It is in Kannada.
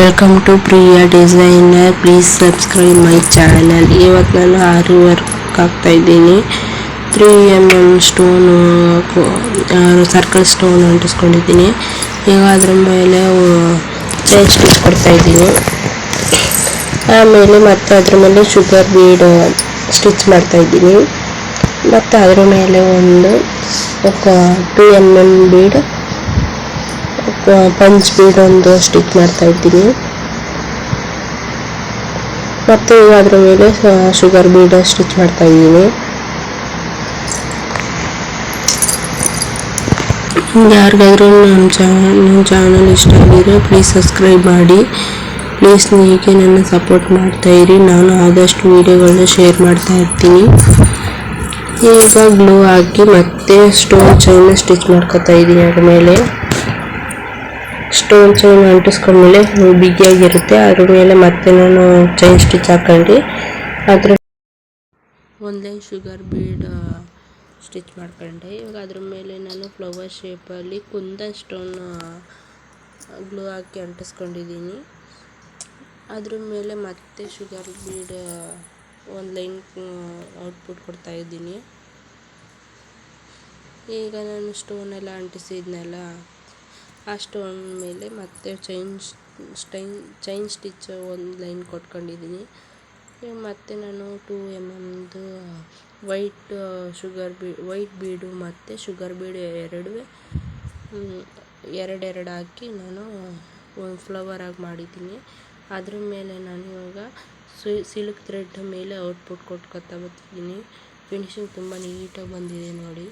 Welcome to Priya designer. Please subscribe my channel. ಇವತ್ತು ನಾನು ಆರಿ ವರ್ಕ್ ಹಾಕ್ತಾ ಇದ್ದೀನಿ. 3mm stone circle stone ಅಂಟಿಸ್ಕೊಂಡಿದ್ದೀನಿ. ಈಗ ಅದ್ರ ಮೇಲೆ ಚೈನ್ ಸ್ಟಿಚ್ ಕೊಡ್ತಾ ಇದ್ದೀನಿ. ಆಮೇಲೆ ಮತ್ತೆ ಅದ್ರ ಮೇಲೆ ಶುಗರ್ ಬೀಡ್ ಸ್ಟಿಚ್ ಮಾಡ್ತಾ ಇದ್ದೀನಿ. ಮತ್ತು ಅದ್ರ ಮೇಲೆ ಒಂದು 2mm ಬೀಡ್ ಪಂಚ್ ಬೀಡ್ ಒಂದು ಸ್ಟಿಚ್ ಮಾಡ್ತಾ ಇದ್ದೀನಿ. ಮತ್ತು ಅದ್ರ ಮೇಲೆ ಶುಗರ್ ಬೀಡ್ ಸ್ಟಿಚ್ ಮಾಡ್ತಾ ಇದ್ದೀನಿ. ಯಾರಿಗಾದ್ರೂ ನನ್ನ ಚಾನಲ್ ಇಷ್ಟ ಆಗಿದ್ರೆ ಪ್ಲೀಸ್ ಸಬ್ಸ್ಕ್ರೈಬ್ ಮಾಡಿ. ಪ್ಲೀಸ್ ಹೀಗೆ ನನ್ನ ಸಪೋರ್ಟ್ ಮಾಡ್ತಾ ಇರಿ. ನಾನು ಆದಷ್ಟು ವಿಡಿಯೋಗಳನ್ನ ಶೇರ್ ಮಾಡ್ತಾ ಇರ್ತೀನಿ. ಈಗ ಗ್ಲೂ ಹಾಕಿ ಮತ್ತೆ ಸ್ಟೋನ್ ಚೈನ್ ಸ್ಟಿಚ್ ಮಾಡ್ಕೊತಾ ಇದ್ದೀನಿ. ಅದ್ರ ಮೇಲೆ ಸ್ಟೋನ್ ಚೈನ್ ಅಂಟಿಸ್ಕೊಂಡ್ಮೇಲೆ ಬಿಗಿಯಾಗಿರುತ್ತೆ. ಅದ್ರ ಮೇಲೆ ಮತ್ತೆ ನಾನು ಚೈನ್ ಸ್ಟಿಚ್ ಹಾಕೊಂಡು ಅದ್ರ ಒಂದು ಲೈನ್ ಶುಗರ್ ಬೀಡ್ ಸ್ಟಿಚ್ ಮಾಡ್ಕೊಂಡೆ. ಇವಾಗ ಅದ್ರ ಮೇಲೆ ನಾನು ಫ್ಲವರ್ ಶೇಪಲ್ಲಿ ಕುಂದನ್ ಸ್ಟೋನ್ ಗ್ಲೂ ಹಾಕಿ ಅಂಟಿಸ್ಕೊಂಡಿದ್ದೀನಿ. ಅದ್ರ ಮೇಲೆ ಮತ್ತೆ ಶುಗರ್ ಬೀಡ್ ಒಂದು ಲೈನ್ ಔಟ್ಪುಟ್ ಕೊಡ್ತಾ ಇದ್ದೀನಿ. ಈಗ ನಾನು ಸ್ಟೋನೆಲ್ಲ ಅಂಟಿಸಿದ್ನಲ್ಲ, ಆ ಸ್ಟೋನ್ ಮೇಲೆ ಮತ್ತೆ ಚೈನ್ ಸ್ಟಿಚ್ ಒಂದು ಲೈನ್ ಕೊಟ್ಕೊಂಡಿದ್ದೀನಿ. ಮತ್ತು ನಾನು 2mm ವೈಟ್ ಬೀಡು ಮತ್ತು ಶುಗರ್ ಬೀಡು ಎರಡೆರಡು ಹಾಕಿ ನಾನು ಒಂದು ಫ್ಲವರ್ ಆಗಿ ಮಾಡಿದ್ದೀನಿ. ಅದ್ರ ಮೇಲೆ ನಾನು ಇವಾಗ ಸಿಲ್ಕ್ ಥ್ರೆಡ್ ಮೇಲೆ ಔಟ್ಪುಟ್ ಕೊಟ್ಕೊತಾ ಬರ್ತಿದ್ದೀನಿ. ಫಿನಿಶಿಂಗ್ ತುಂಬ ನೀಟಾಗಿ ಬಂದಿದೆ ನೋಡಿ.